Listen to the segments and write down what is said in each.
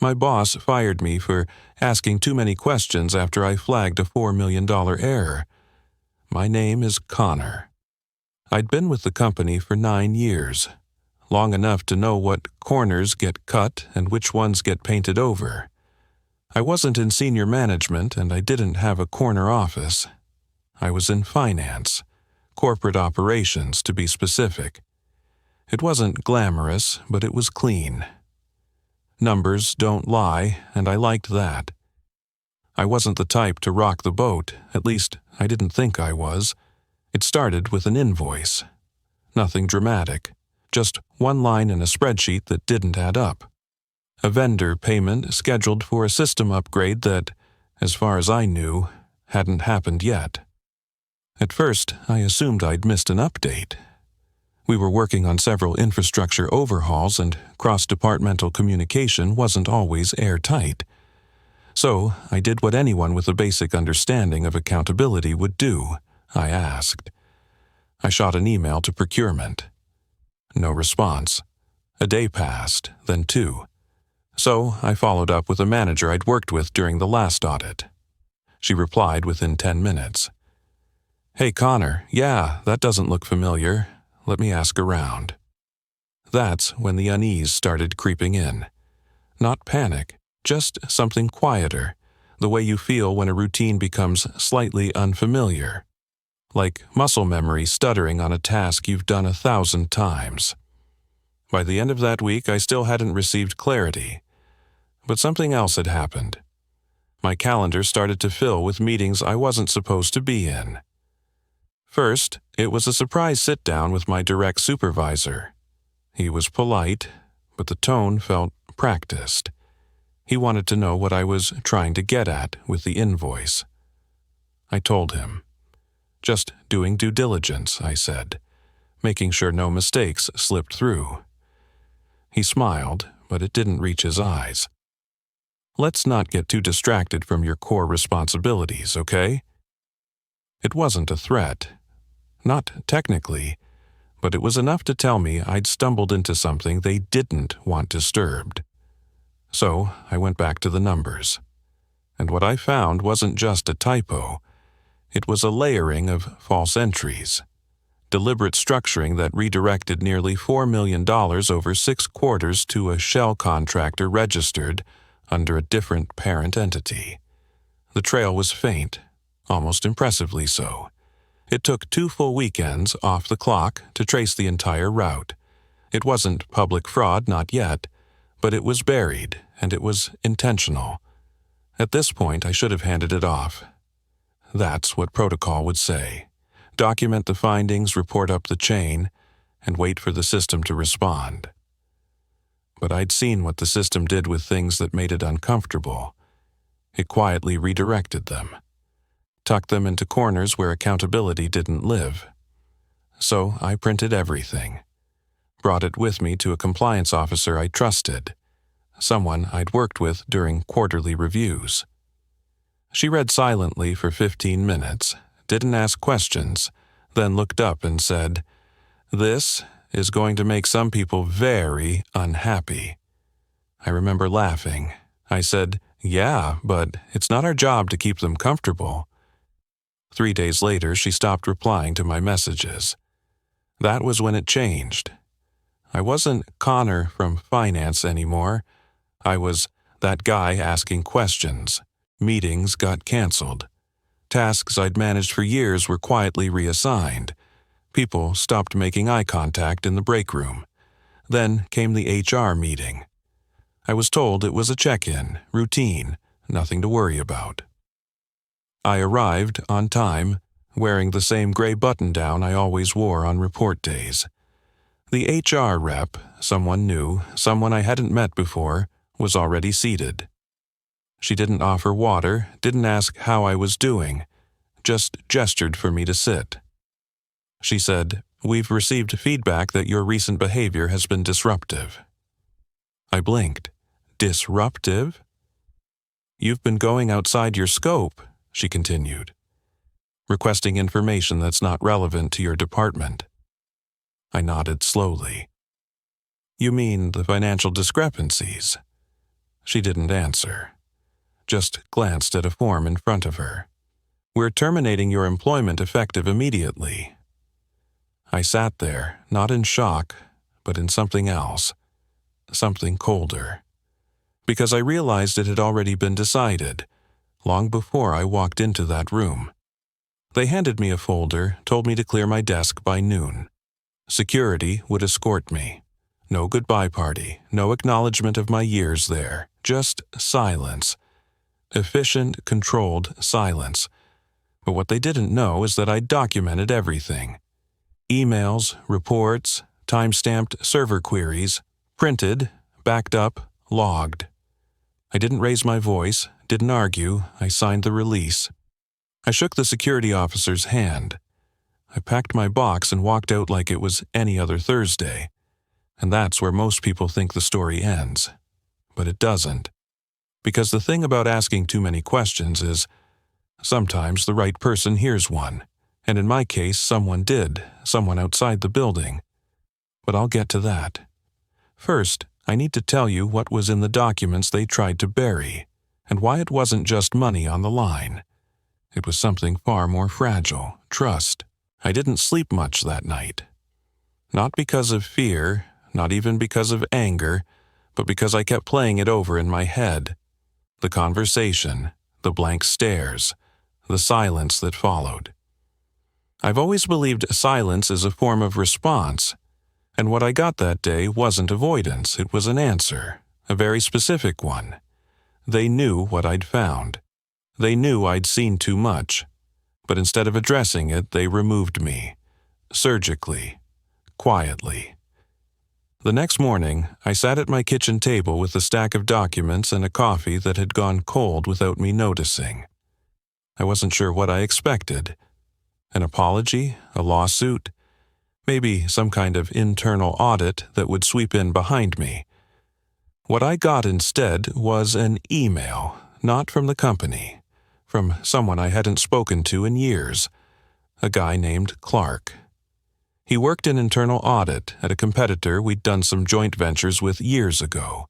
My boss fired me for asking too many questions after I flagged a $4 million error. My name is Connor. I'd been with the company for 9 years, long enough to know what corners get cut and which ones get painted over. I wasn't in senior management and I didn't have a corner office. I was in finance, corporate operations to be specific. It wasn't glamorous, but it was clean. Numbers don't lie, and I liked that. I wasn't the type to rock the boat, at least I didn't think I was. It started with an invoice. Nothing dramatic, just one line in a spreadsheet that didn't add up. A vendor payment scheduled for a system upgrade that, as far as I knew, hadn't happened yet. At first, I assumed I'd missed an update. We were working on several infrastructure overhauls and cross-departmental communication wasn't always airtight. So I did what anyone with a basic understanding of accountability would do. I asked. I shot an email to procurement. No response. A day passed, then 2. So I followed up with a manager I'd worked with during the last audit. She replied within 10 minutes. "Hey Connor, yeah, that doesn't look familiar. Let me ask around." That's when the unease started creeping in. Not panic, just something quieter, the way you feel when a routine becomes slightly unfamiliar. Like muscle memory stuttering on a task you've done 1,000 times. By the end of that week, I still hadn't received clarity. But something else had happened. My calendar started to fill with meetings I wasn't supposed to be in. First, it was a surprise sit-down with my direct supervisor. He was polite, but the tone felt practiced. He wanted to know what I was trying to get at with the invoice. I told him. "Just doing due diligence," I said, making sure no mistakes slipped through. He smiled, but it didn't reach his eyes. "Let's not get too distracted from your core responsibilities, okay?" It wasn't a threat. Not technically, but it was enough to tell me I'd stumbled into something they didn't want disturbed. So I went back to the numbers. And what I found wasn't just a typo. It was a layering of false entries. Deliberate structuring that redirected nearly $4 million over 6 quarters to a shell contractor registered under a different parent entity. The trail was faint, almost impressively so. It took 2 full weekends off the clock to trace the entire route. It wasn't public fraud, not yet, but it was buried, and it was intentional. At this point, I should have handed it off. That's what protocol would say. Document the findings, report up the chain, and wait for the system to respond. But I'd seen what the system did with things that made it uncomfortable. It quietly redirected them. Tucked them into corners where accountability didn't live. So I printed everything. Brought it with me to a compliance officer I trusted, someone I'd worked with during quarterly reviews. She read silently for 15 minutes, didn't ask questions, then looked up and said, "This is going to make some people very unhappy." I remember laughing. I said, "Yeah, but it's not our job to keep them comfortable." 3 days later, she stopped replying to my messages. That was when it changed. I wasn't Connor from finance anymore. I was that guy asking questions. Meetings got canceled. Tasks I'd managed for years were quietly reassigned. People stopped making eye contact in the break room. Then came the HR meeting. I was told it was a check-in, routine, nothing to worry about. I arrived on time, wearing the same gray button-down I always wore on report days. The HR rep, someone new, someone I hadn't met before, was already seated. She didn't offer water, didn't ask how I was doing, just gestured for me to sit. She said, "We've received feedback that your recent behavior has been disruptive." I blinked. Disruptive? "You've been going outside your scope," she continued. "Requesting information that's not relevant to your department." I nodded slowly. "You mean the financial discrepancies?" She didn't answer, just glanced at a form in front of her. "We're terminating your employment effective immediately." I sat there, not in shock, but in something else, something colder. Because I realized it had already been decided, long before I walked into that room. They handed me a folder, told me to clear my desk by noon. Security would escort me. No goodbye party, no acknowledgement of my years there, just silence. Efficient, controlled silence. But what they didn't know is that I documented everything. Emails, reports, time-stamped server queries, printed, backed up, logged. I didn't raise my voice, didn't argue, I signed the release. I shook the security officer's hand. I packed my box and walked out like it was any other Thursday. And that's where most people think the story ends. But it doesn't. Because the thing about asking too many questions is, sometimes the right person hears one. And in my case, someone did, someone outside the building. But I'll get to that. First, I need to tell you what was in the documents they tried to bury, and why it wasn't just money on the line. It was something far more fragile, trust. I didn't sleep much that night. Not because of fear, not even because of anger, but because I kept playing it over in my head. The conversation, the blank stares, the silence that followed. I've always believed silence is a form of response, and what I got that day wasn't avoidance, it was an answer, a very specific one. They knew what I'd found. They knew I'd seen too much, but instead of addressing it, they removed me, surgically, quietly. The next morning, I sat at my kitchen table with a stack of documents and a coffee that had gone cold without me noticing. I wasn't sure what I expected. An apology, a lawsuit, maybe some kind of internal audit that would sweep in behind me. What I got instead was an email, not from the company, from someone I hadn't spoken to in years, a guy named Clark. He worked in internal audit at a competitor we'd done some joint ventures with years ago.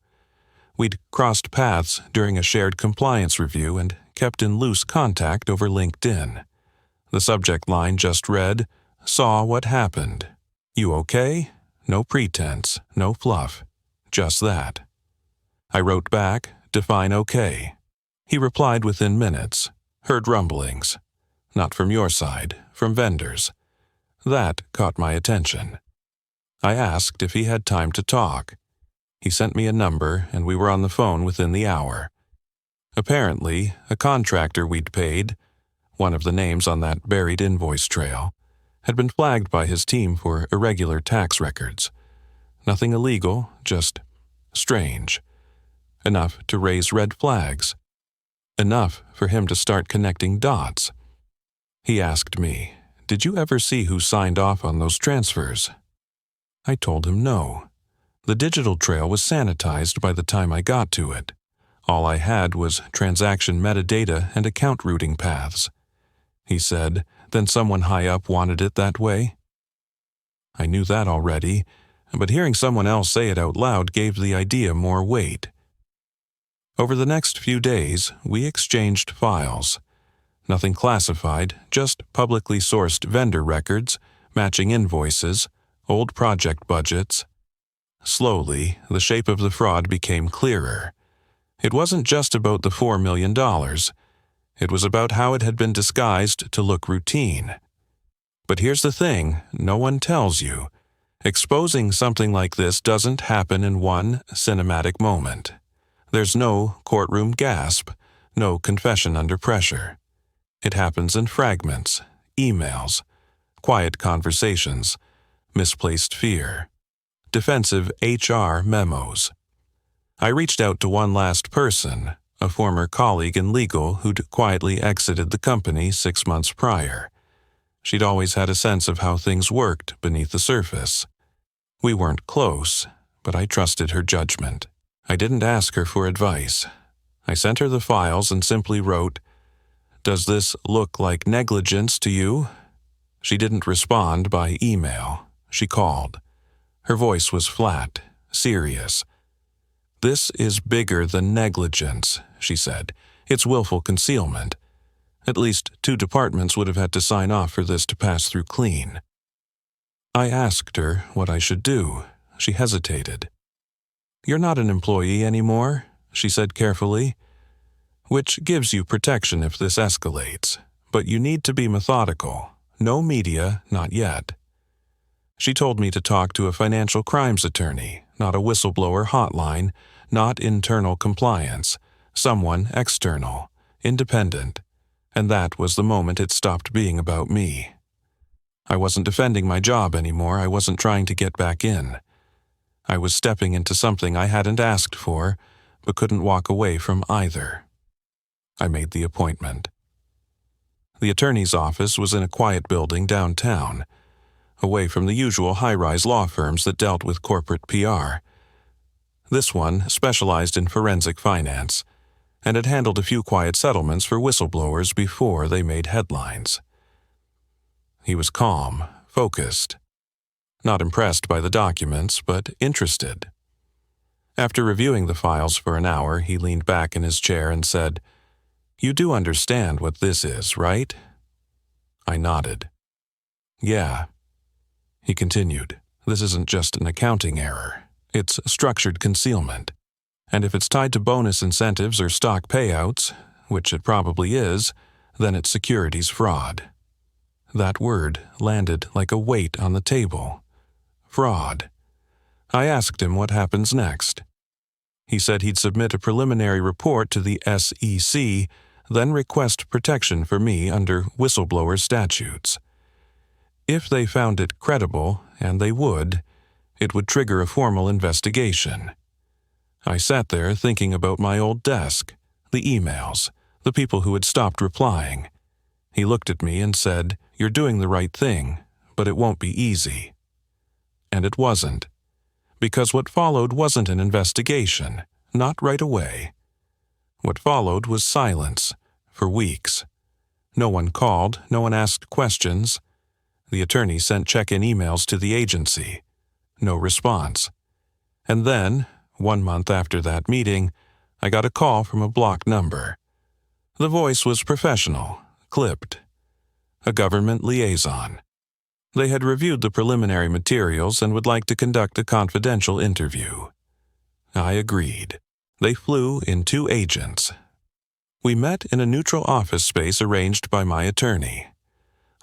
We'd crossed paths during a shared compliance review and kept in loose contact over LinkedIn. The subject line just read, "Saw what happened. You okay? No pretense, no fluff. Just that." I wrote back, "Define okay." He replied within minutes. "Heard rumblings. Not from your side, from vendors." That caught my attention. I asked if he had time to talk. He sent me a number, and we were on the phone within the hour. Apparently, a contractor we'd paid, one of the names on that buried invoice trail, had been flagged by his team for irregular tax records. Nothing illegal, just strange. Enough to raise red flags. Enough for him to start connecting dots. He asked me, "Did you ever see who signed off on those transfers?" I told him no. The digital trail was sanitized by the time I got to it. All I had was transaction metadata and account routing paths. He said, "Then someone high up wanted it that way?" I knew that already, but hearing someone else say it out loud gave the idea more weight. Over the next few days, we exchanged files. Nothing classified, just publicly sourced vendor records, matching invoices, old project budgets. Slowly, the shape of the fraud became clearer. It wasn't just about the $4 million. It was about how it had been disguised to look routine. But here's the thing, no one tells you. Exposing something like this doesn't happen in one cinematic moment. There's no courtroom gasp, no confession under pressure. It happens in fragments, emails, quiet conversations, misplaced fear, defensive HR memos. I reached out to one last person, a former colleague in legal who'd quietly exited the company 6 months prior. She'd always had a sense of how things worked beneath the surface. We weren't close, but I trusted her judgment. I didn't ask her for advice. I sent her the files and simply wrote, "Does this look like negligence to you?" She didn't respond by email. She called. Her voice was flat, serious. "This is bigger than negligence," she said. "It's willful concealment. At least 2 departments would have had to sign off for this to pass through clean." I asked her what I should do. She hesitated. "You're not an employee anymore," she said carefully, "which gives you protection if this escalates. But you need to be methodical. No media, not yet." She told me to talk to a financial crimes attorney, not a whistleblower hotline, not internal compliance, someone external, independent. And that was the moment it stopped being about me. I wasn't defending my job anymore. I wasn't trying to get back in. I was stepping into something I hadn't asked for, but couldn't walk away from either. I made the appointment. The attorney's office was in a quiet building downtown, away from the usual high-rise law firms that dealt with corporate PR. This one specialized in forensic finance, and had handled a few quiet settlements for whistleblowers before they made headlines. He was calm, focused, not impressed by the documents, but interested. After reviewing the files for an hour, he leaned back in his chair and said, "You do understand what this is, right?" I nodded. "Yeah." He continued, "This isn't just an accounting error. It's structured concealment. And if it's tied to bonus incentives or stock payouts, which it probably is, then it's securities fraud." That word landed like a weight on the table. Fraud. I asked him what happens next. He said he'd submit a preliminary report to the SEC, then request protection for me under whistleblower statutes. If they found it credible, and they would, it would trigger a formal investigation. I sat there thinking about my old desk, the emails, the people who had stopped replying. He looked at me and said, "You're doing the right thing, but it won't be easy." And it wasn't. Because what followed wasn't an investigation, not right away. What followed was silence, for weeks. No one called, no one asked questions. The attorney sent check-in emails to the agency. No response. And then, 1 month after that meeting, I got a call from a blocked number. The voice was professional, clipped. A government liaison. They had reviewed the preliminary materials and would like to conduct a confidential interview. I agreed. They flew in 2 agents. We met in a neutral office space arranged by my attorney.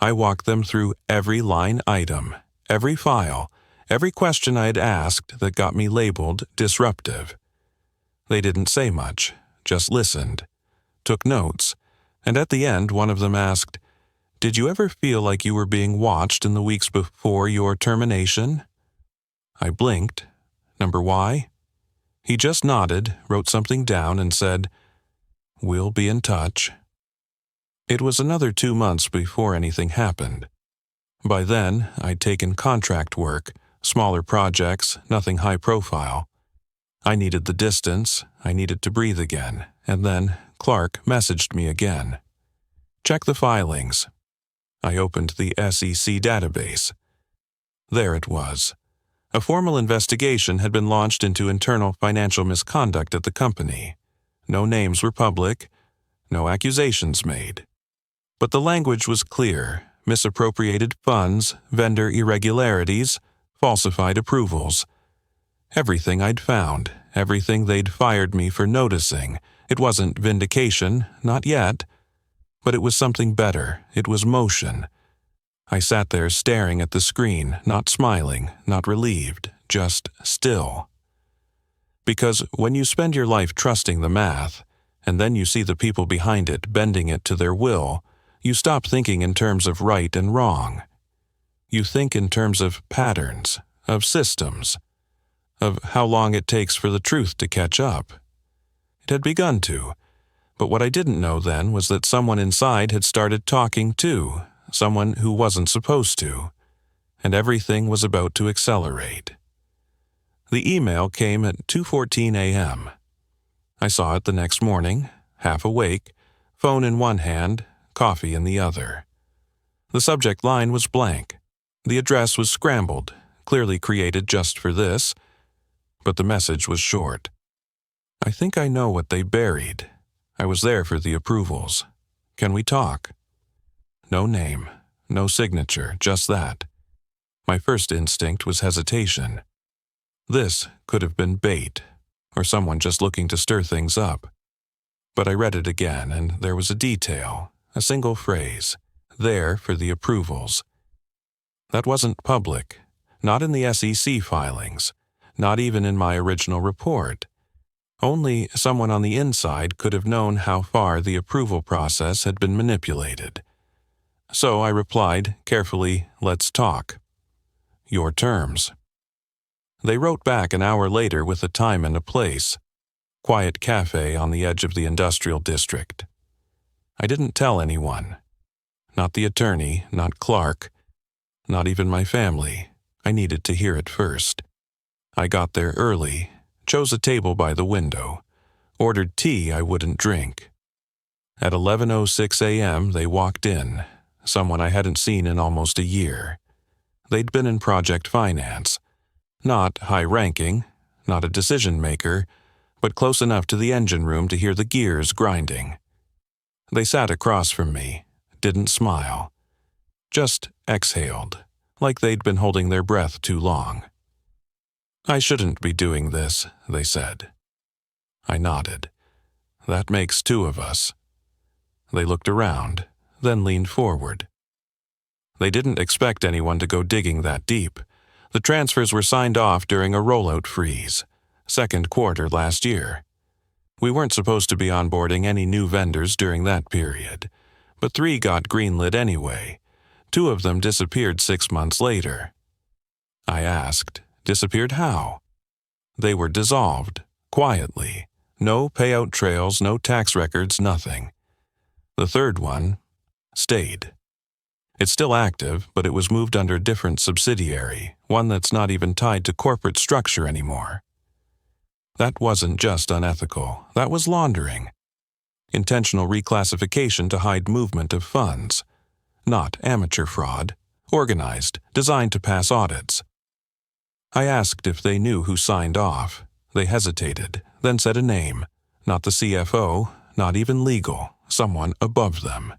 I walked them through every line item, every file, every question I had asked that got me labeled disruptive. They didn't say much, just listened, took notes, and at the end one of them asked, "Did you ever feel like you were being watched in the weeks before your termination?" I blinked. Number why? He just nodded, wrote something down, and said, "We'll be in touch." It was another 2 months before anything happened. By then, I'd taken contract work, smaller projects, nothing high profile. I needed the distance, I needed to breathe again, and then Clark messaged me again. "Check the filings." I opened the SEC database. There it was. A formal investigation had been launched into internal financial misconduct at the company. No names were public, no accusations made. But the language was clear: misappropriated funds, vendor irregularities, falsified approvals. Everything I'd found, everything they'd fired me for noticing. It wasn't vindication, not yet. But it was something better. It was motion. I sat there staring at the screen, not smiling, not relieved, just still. Because when you spend your life trusting the math, and then you see the people behind it bending it to their will, you stop thinking in terms of right and wrong. You think in terms of patterns, of systems, of how long it takes for the truth to catch up. It had begun to, but what I didn't know then was that someone inside had started talking too, someone who wasn't supposed to, and everything was about to accelerate. The email came at 2:14 a.m. I saw it the next morning, half awake, phone in one hand, coffee in the other. The subject line was blank. The address was scrambled, clearly created just for this, but the message was short. I think I know what they buried. I was there for the approvals. Can we talk? No name, no signature, just that. My first instinct was hesitation. This could have been bait, or someone just looking to stir things up. But I read it again, and there was a detail, a single phrase, there for the approvals. That wasn't public, not in the SEC filings, not even in my original report. Only someone on the inside could have known how far the approval process had been manipulated. So I replied, carefully, "Let's talk. Your terms." They wrote back an hour later with a time and a place. Quiet cafe on the edge of the industrial district. I didn't tell anyone. Not the attorney, not Clark, not even my family. I needed to hear it first. I got there early, chose a table by the window, ordered tea I wouldn't drink. At 11:06 a.m. they walked in, someone I hadn't seen in almost a year. They'd been in project finance. Not high-ranking, not a decision-maker, but close enough to the engine room to hear the gears grinding. They sat across from me, didn't smile. Just exhaled, like they'd been holding their breath too long. "I shouldn't be doing this," they said. I nodded. "That makes two of us." They looked around, then leaned forward. They didn't expect anyone to go digging that deep. The transfers were signed off during a rollout freeze, second quarter last year. We weren't supposed to be onboarding any new vendors during that period, but 3 got greenlit anyway. 2 of them disappeared 6 months later. I asked, disappeared how? They were dissolved, quietly. No payout trails, no tax records, nothing. The 3rd one stayed. It's still active, but it was moved under a different subsidiary, one that's not even tied to corporate structure anymore. That wasn't just unethical, that was laundering. Intentional reclassification to hide movement of funds. Not amateur fraud, organized, designed to pass audits. I asked if they knew who signed off. They hesitated, then said a name. Not the CFO, not even legal, someone above them.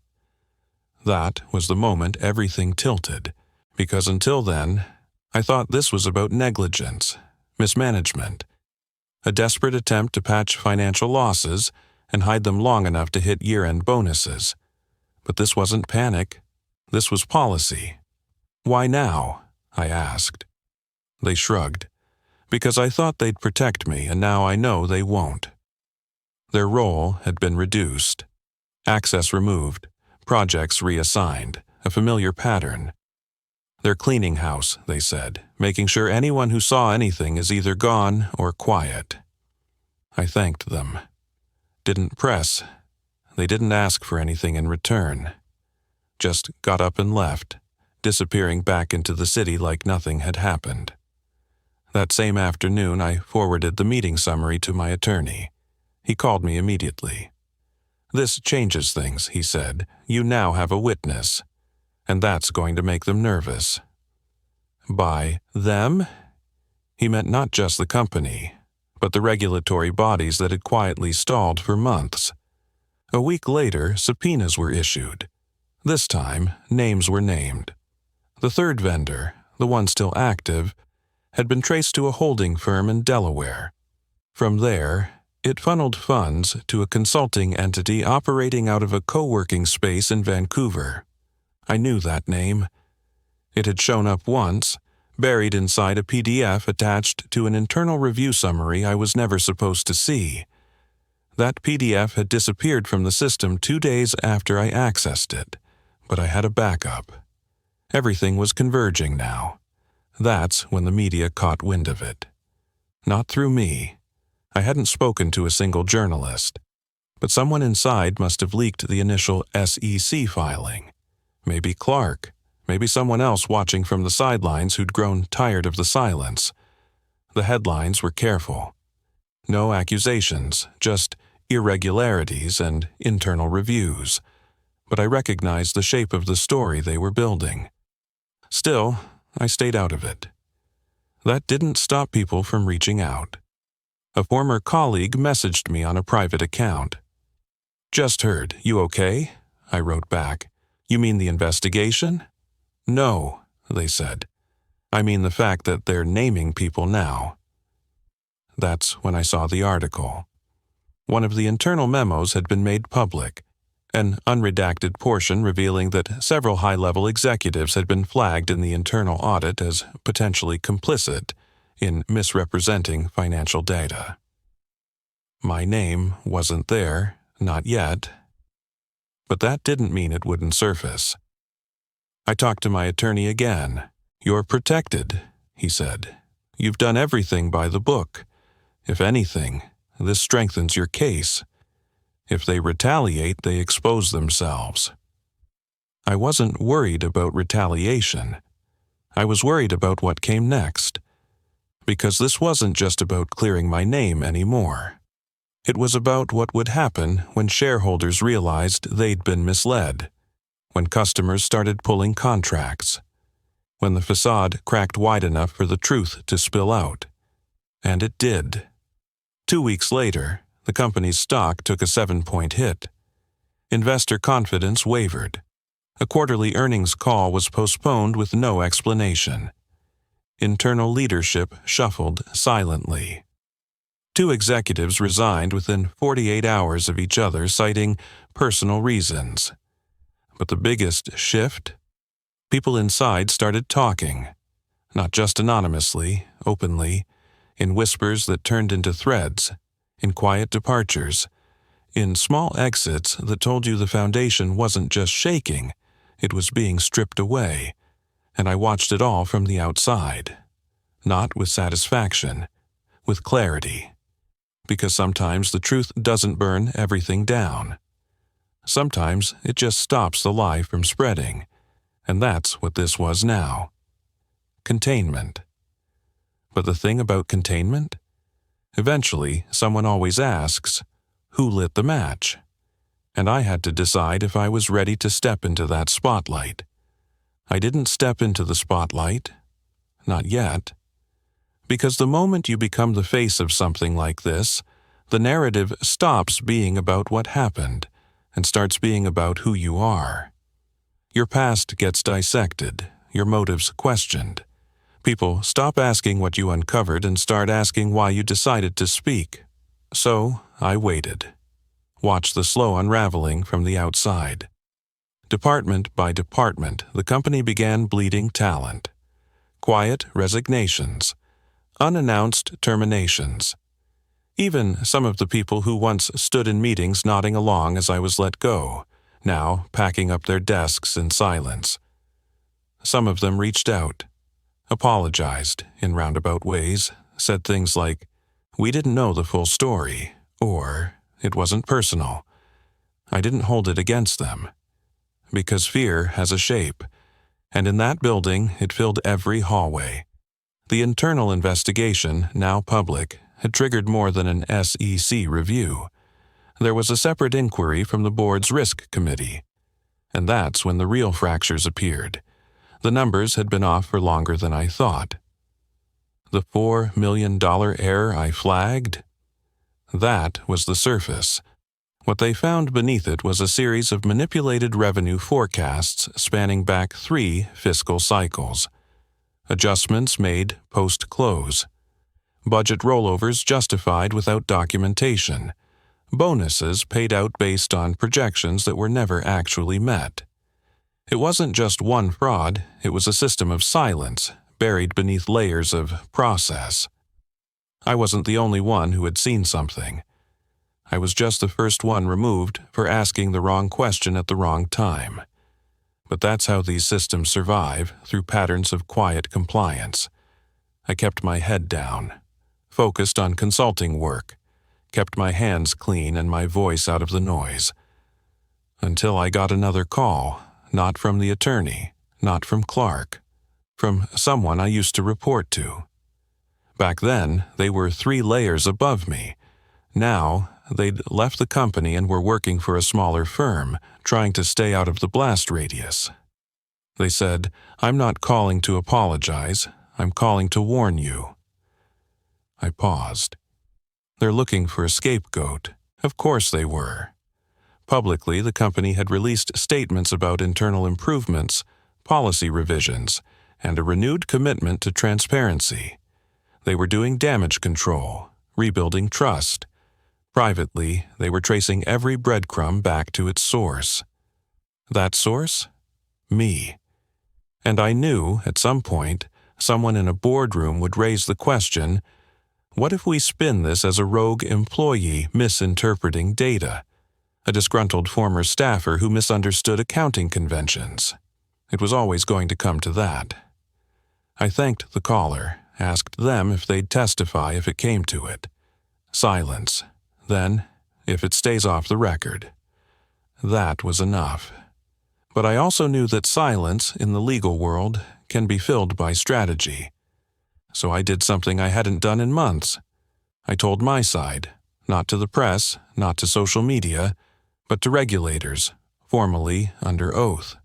That was the moment everything tilted, because until then, I thought this was about negligence, mismanagement, a desperate attempt to patch financial losses and hide them long enough to hit year-end bonuses. But this wasn't panic. This was policy. "Why now?" I asked. They shrugged. "Because I thought they'd protect me, and now I know they won't." Their role had been reduced. Access removed. Projects reassigned, a familiar pattern. "They're cleaning house," they said, "making sure anyone who saw anything is either gone or quiet." I thanked them. Didn't press. They didn't ask for anything in return. Just got up and left, disappearing back into the city like nothing had happened. That same afternoon, I forwarded the meeting summary to my attorney. He called me immediately. "This changes things," he said. "You now have a witness. And that's going to make them nervous." By them, he meant not just the company, but the regulatory bodies that had quietly stalled for months. A week later, subpoenas were issued. This time, names were named. The 3rd vendor, the one still active, had been traced to a holding firm in Delaware. From there, it funneled funds to a consulting entity operating out of a co-working space in Vancouver. I knew that name. It had shown up once, buried inside a PDF attached to an internal review summary I was never supposed to see. That PDF had disappeared from the system 2 days after I accessed it, but I had a backup. Everything was converging now. That's when the media caught wind of it. Not through me. I hadn't spoken to a single journalist, but someone inside must have leaked the initial SEC filing. Maybe Clark, maybe someone else watching from the sidelines who'd grown tired of the silence. The headlines were careful. No accusations, just irregularities and internal reviews. But I recognized the shape of the story they were building. Still, I stayed out of it. That didn't stop people from reaching out. A former colleague messaged me on a private account. "Just heard. You okay?" I wrote back. "You mean the investigation?" "No," they said. "I mean the fact that they're naming people now." That's when I saw the article. One of the internal memos had been made public, an unredacted portion revealing that several high-level executives had been flagged in the internal audit as potentially complicit in misrepresenting financial data. My name wasn't there, not yet, but that didn't mean it wouldn't surface. I talked to my attorney again. "You're protected," he said. "You've done everything by the book. If anything, this strengthens your case. If they retaliate, they expose themselves." I wasn't worried about retaliation. I was worried about what came next, because this wasn't just about clearing my name anymore. It was about what would happen when shareholders realized they'd been misled, when customers started pulling contracts, when the facade cracked wide enough for the truth to spill out. And it did. 2 weeks later, the company's stock took a 7-point hit. Investor confidence wavered. A quarterly earnings call was postponed with no explanation. Internal leadership shuffled silently. 2 executives resigned within 48 hours of each other, citing personal reasons. But the biggest shift? People inside started talking, not just anonymously, openly, in whispers that turned into threads, in quiet departures, in small exits that told you the foundation wasn't just shaking, it was being stripped away, and I watched it all from the outside. Not with satisfaction, with clarity. Because sometimes the truth doesn't burn everything down. Sometimes it just stops the lie from spreading, and that's what this was now. Containment. But the thing about containment? Eventually, someone always asks, who lit the match? And I had to decide if I was ready to step into that spotlight. I didn't step into the spotlight. Not yet. Because the moment you become the face of something like this, the narrative stops being about what happened and starts being about who you are. Your past gets dissected, your motives questioned. People stop asking what you uncovered and start asking why you decided to speak. So I waited. Watched the slow unraveling from the outside. Department by department, the company began bleeding talent. Quiet resignations. Unannounced terminations. Even some of the people who once stood in meetings nodding along as I was let go, now packing up their desks in silence. Some of them reached out, apologized in roundabout ways, said things like, "We didn't know the full story," or "It wasn't personal." I didn't hold it against them. Because fear has a shape, and in that building it filled every hallway. The internal investigation, now public, had triggered more than an SEC review. There was a separate inquiry from the board's risk committee. And that's when the real fractures appeared. The numbers had been off for longer than I thought. The $4 million error I flagged? That was the surface. What they found beneath it was a series of manipulated revenue forecasts spanning back 3 fiscal cycles. Adjustments made post-close. Budget rollovers justified without documentation. Bonuses paid out based on projections that were never actually met. It wasn't just one fraud, it was a system of silence, buried beneath layers of process. I wasn't the only one who had seen something. I was just the first one removed for asking the wrong question at the wrong time. But that's how these systems survive, through patterns of quiet compliance. I kept my head down, focused on consulting work, kept my hands clean and my voice out of the noise. Until I got another call, not from the attorney, not from Clark, from someone I used to report to. Back then, they were 3 layers above me. Now, they'd left the company and were working for a smaller firm, trying to stay out of the blast radius. They said, "I'm not calling to apologize, I'm calling to warn you." I paused. They're looking for a scapegoat. Of course they were. Publicly, the company had released statements about internal improvements, policy revisions, and a renewed commitment to transparency. They were doing damage control, rebuilding trust. Privately, they were tracing every breadcrumb back to its source. That source? Me. And I knew, at some point, someone in a boardroom would raise the question, what if we spin this as a rogue employee misinterpreting data? A disgruntled former staffer who misunderstood accounting conventions. It was always going to come to that. I thanked the caller, asked them if they'd testify if it came to it. Silence. Then, if it stays off the record. That was enough. But I also knew that silence in the legal world can be filled by strategy. So I did something I hadn't done in months. I told my side, not to the press, not to social media, but to regulators, formally under oath.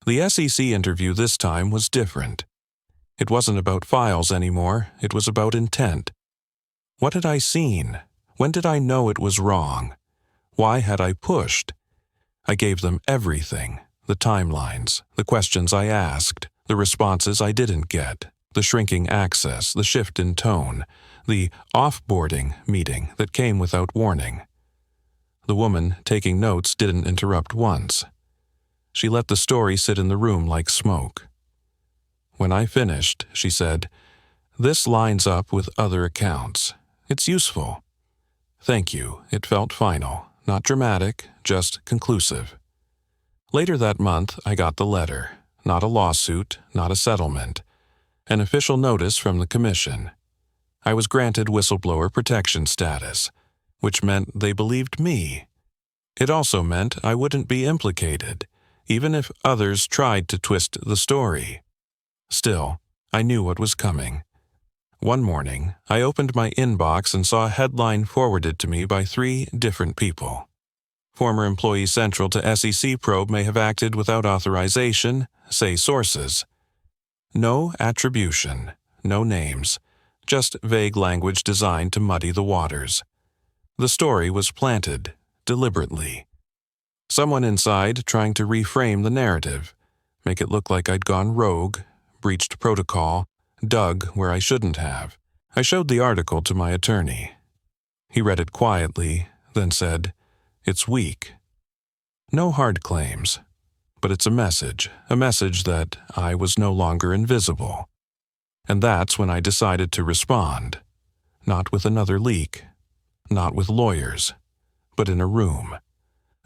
The SEC interview this time was different. It wasn't about files anymore, it was about intent. What had I seen? When did I know it was wrong? Why had I pushed? I gave them everything, the timelines, the questions I asked, the responses I didn't get, the shrinking access, the shift in tone, the off-boarding meeting that came without warning. The woman taking notes didn't interrupt once. She let the story sit in the room like smoke. When I finished, she said, "This lines up with other accounts. It's useful." Thank you. It felt final, not dramatic, just conclusive. Later that month, I got the letter. Not a lawsuit, not a settlement. An official notice from the commission. I was granted whistleblower protection status, which meant they believed me. It also meant I wouldn't be implicated, even if others tried to twist the story. Still, I knew what was coming. One morning, I opened my inbox and saw a headline forwarded to me by 3 different people. Former employees central to SEC probe may have acted without authorization, say sources. No attribution, no names, just vague language designed to muddy the waters. The story was planted, deliberately. Someone inside trying to reframe the narrative, make it look like I'd gone rogue, breached protocol, dug where I shouldn't have. I showed the article to my attorney. He read it quietly, then said, "It's weak." No hard claims, but it's a message that I was no longer invisible. And that's when I decided to respond. Not with another leak, not with lawyers, but in a room.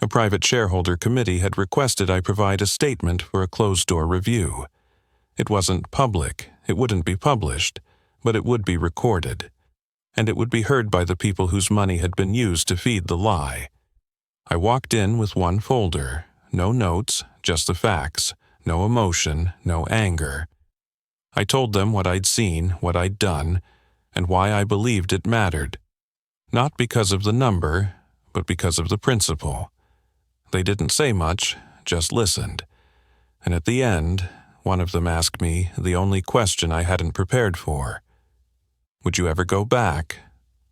A private shareholder committee had requested I provide a statement for a closed-door review. It wasn't public, it wouldn't be published, but it would be recorded. And it would be heard by the people whose money had been used to feed the lie. I walked in with one folder, no notes, just the facts, no emotion, no anger. I told them what I'd seen, what I'd done, and why I believed it mattered. Not because of the number, but because of the principle. They didn't say much, just listened. And at the end, one of them asked me the only question I hadn't prepared for. "Would you ever go back?"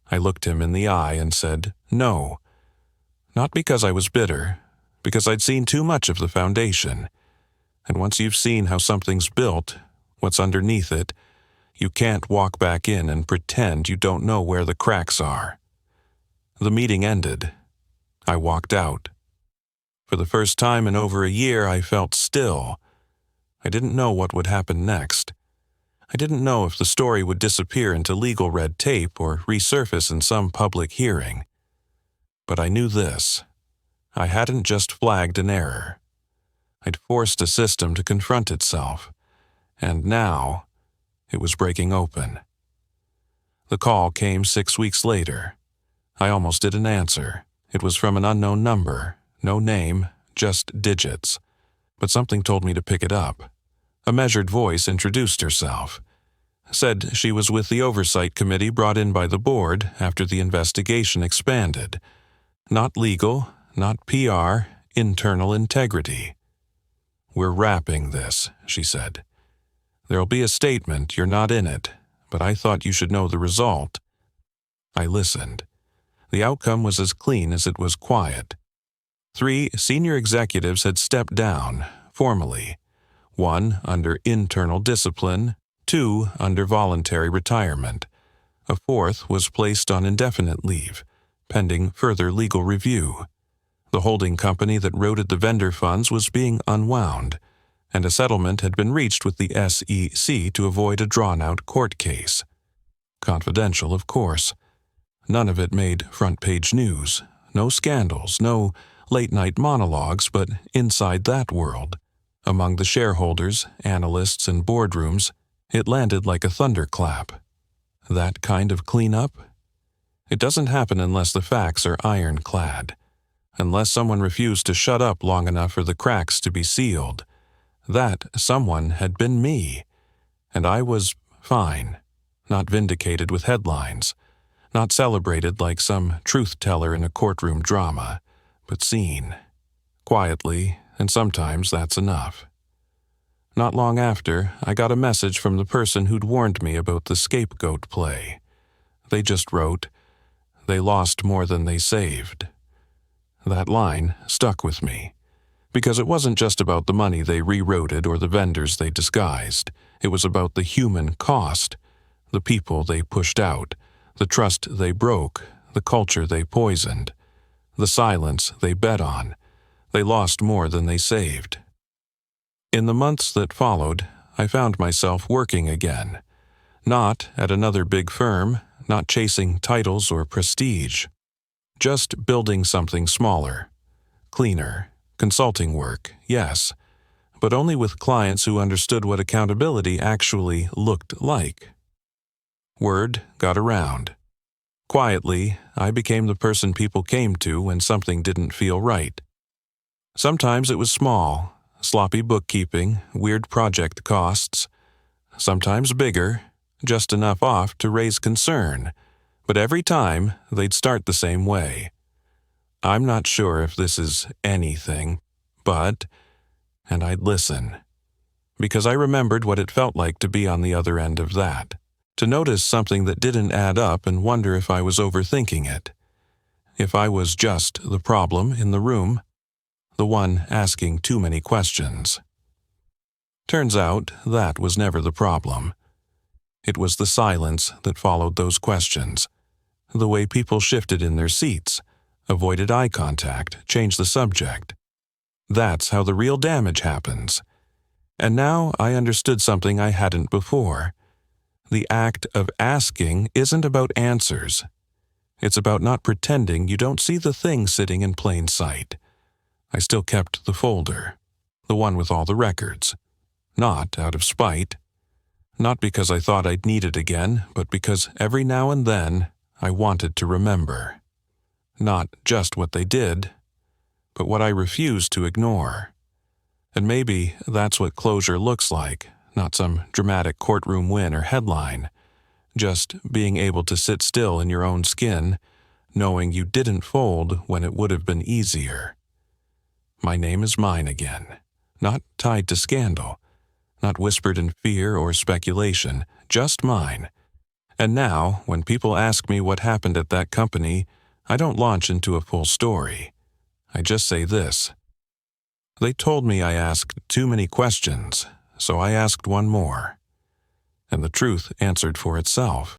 I looked him in the eye and said, "No." Not because I was bitter, because I'd seen too much of the foundation. And once you've seen how something's built, what's underneath it, you can't walk back in and pretend you don't know where the cracks are. The meeting ended. I walked out. For the first time in over a year, I felt still. I didn't know what would happen next. I didn't know if the story would disappear into legal red tape or resurface in some public hearing. But I knew this. I hadn't just flagged an error. I'd forced a system to confront itself. And now, it was breaking open. The call came 6 weeks later. I almost didn't answer. It was from an unknown number, no name, just digits. But something told me to pick it up. A measured voice introduced herself. Said she was with the oversight committee brought in by the board after the investigation expanded. Not legal, not PR, internal integrity. "We're wrapping this," she said. "There'll be a statement, you're not in it, but I thought you should know the result." I listened. The outcome was as clean as it was quiet. 3 senior executives had stepped down, formally. 1 under internal discipline, 2 under voluntary retirement. A 4th was placed on indefinite leave, pending further legal review. The holding company that routed the vendor funds was being unwound, and a settlement had been reached with the SEC to avoid a drawn-out court case. Confidential, of course. None of it made front-page news. No scandals, no late-night monologues, but inside that world, among the shareholders, analysts, and boardrooms, it landed like a thunderclap. That kind of cleanup? It doesn't happen unless the facts are ironclad, unless someone refused to shut up long enough for the cracks to be sealed. That someone had been me, and I was fine, not vindicated with headlines, not celebrated like some truth-teller in a courtroom drama, but seen, quietly, and sometimes that's enough. Not long after, I got a message from the person who'd warned me about the scapegoat play. They just wrote, "They lost more than they saved." That line stuck with me, because it wasn't just about the money they rerouted or the vendors they disguised. It was about the human cost, the people they pushed out, the trust they broke, the culture they poisoned, the silence they bet on. They lost more than they saved. In the months that followed, I found myself working again. Not at another big firm, not chasing titles or prestige. Just building something smaller, cleaner, consulting work, yes, but only with clients who understood what accountability actually looked like. Word got around. Quietly, I became the person people came to when something didn't feel right. Sometimes it was small, sloppy bookkeeping, weird project costs. Sometimes bigger, just enough off to raise concern. But every time, they'd start the same way. "I'm not sure if this is anything, but..." And I'd listen. Because I remembered what it felt like to be on the other end of that. To notice something that didn't add up and wonder if I was overthinking it. If I was just the problem in the room. The one asking too many questions. Turns out that was never the problem. It was the silence that followed those questions. The way people shifted in their seats, avoided eye contact, changed the subject. That's how the real damage happens. And now I understood something I hadn't before. The act of asking isn't about answers. It's about not pretending you don't see the thing sitting in plain sight. I still kept the folder, the one with all the records. Not out of spite. Not because I thought I'd need it again, but because every now and then I wanted to remember. Not just what they did, but what I refused to ignore. And maybe that's what closure looks like, not some dramatic courtroom win or headline. Just being able to sit still in your own skin, knowing you didn't fold when it would have been easier. My name is mine again, not tied to scandal, not whispered in fear or speculation, just mine. And now, when people ask me what happened at that company, I don't launch into a full story. I just say this. They told me I asked too many questions, so I asked one more. And the truth answered for itself.